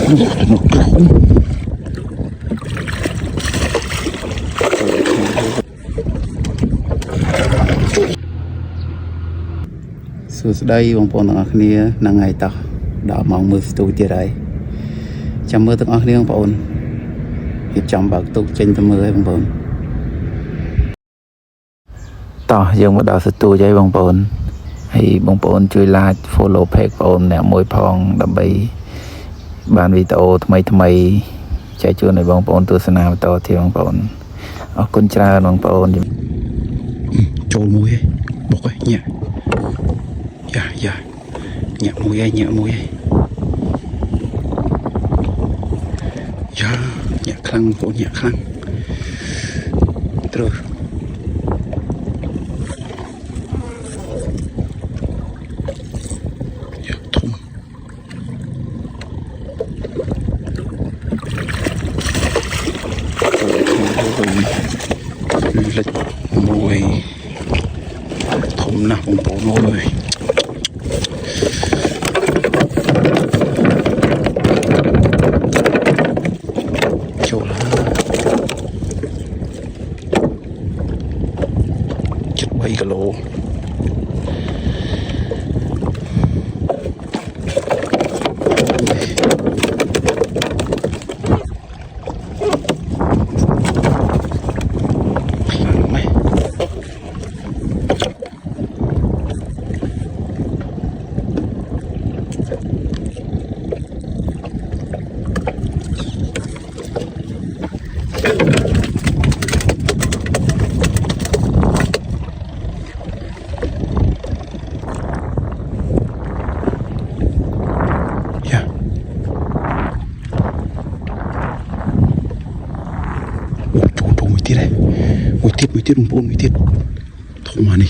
សួស្តីបងប្អូនទាំងអស់គ្នាថ្ងៃតោះដល់ម៉ោងមើលស្ទូទៀតហើយចាំមើលទាំងអស់គ្នាបងប្អូនរៀបចំបើកទុកចេញទៅមើលហើយបងប្អូនតោះយើងមកដល់ស្ទូហើយបងប្អូនហើយបងប្អូនជួយ like follow page បងប្អូនអ្នកមួយផងដើម្បីបានវីដេអូថ្មីចែកជូនឲ្យបងប្អូនទស្សនាបន្តទៀតបងប្អូនអរគុណច្រើនបងប្អូនចូលមួយបុកញ៉ាយ៉ាញ៉ាមួយយ៉ាញ៉ាខ្លាំងបងប្អូនញ៉ាខ្លាំងត្រូវធំលិចមួយធំណាស់បងប្អូនអើយចូល73 គីឡូមួយទៀតបងប្អូនមួយទៀតធំមកនេះ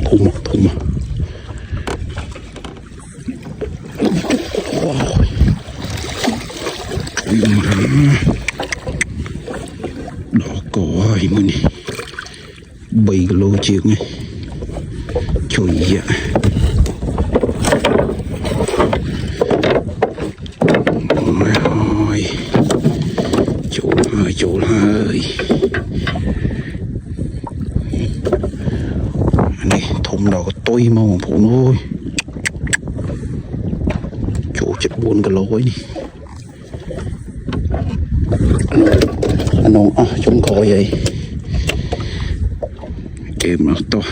ធំមកវ៉ាដល់កហើយមួយនេះ3 គីឡូជាងនេះជួយយ៉ាចូលហើយនេះធំដល់កតុយមកបងប្អូនអើយចូល74 គីឡូហើយនេះអានងអស់ជុំក្រោយហើយគេមកតោះ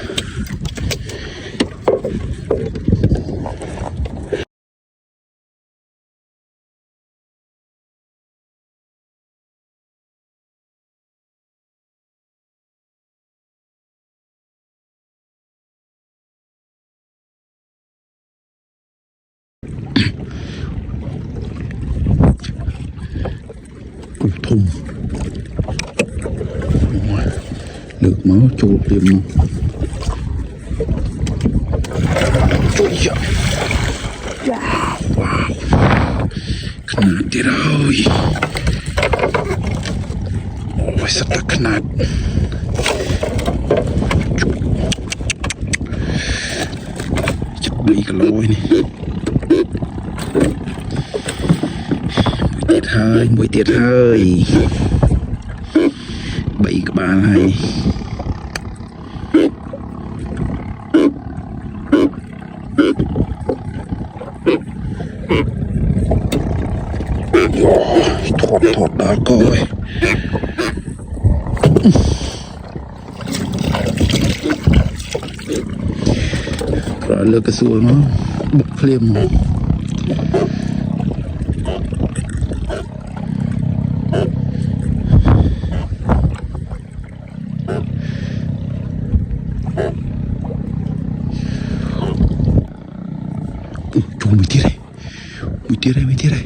ធំលើកមកចូលព្រាមចូលយ៉ាវ៉ាខ្នាតទៀតហើយអូយសត្វខ្នាត72 គីឡូនេះមួយទៀតហើយ3 ក្បាលហើយថតដល់កហើយក្រោយលើកកសួលមកបុកភ្លាមមកចូលមួយទៀតហើយមួយទៀតហើយ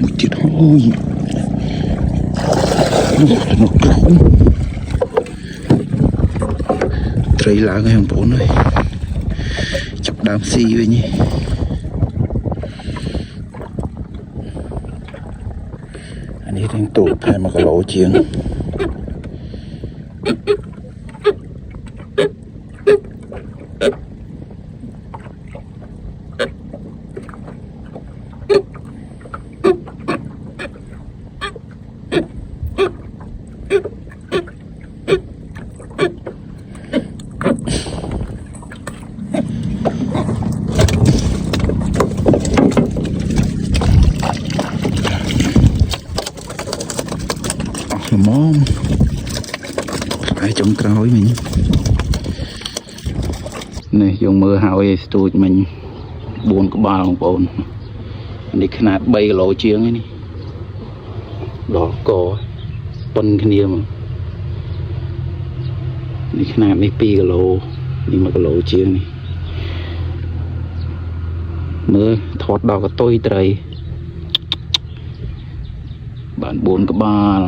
មួយទៀតអូយត្រីឡើងហើយបងប្អូនអើយចាប់ដើមស៊ីវិញអានេះ ទាំងទូខែ1គីឡូជាងល្មមហើយចុងក្រោយមិញនេះយើងមើលហើយស្ទូចមិញ4ក្បាលបងប្អូននេះຂະຫນាត3គីឡូជាងនេះដល់កប៉ុនគ្នាមកនេះຂະຫນាតនេះ2គីឡូនេះ1គីឡូជាងនេះមើលថតដល់កតុយត្រីបាន4ក្បាល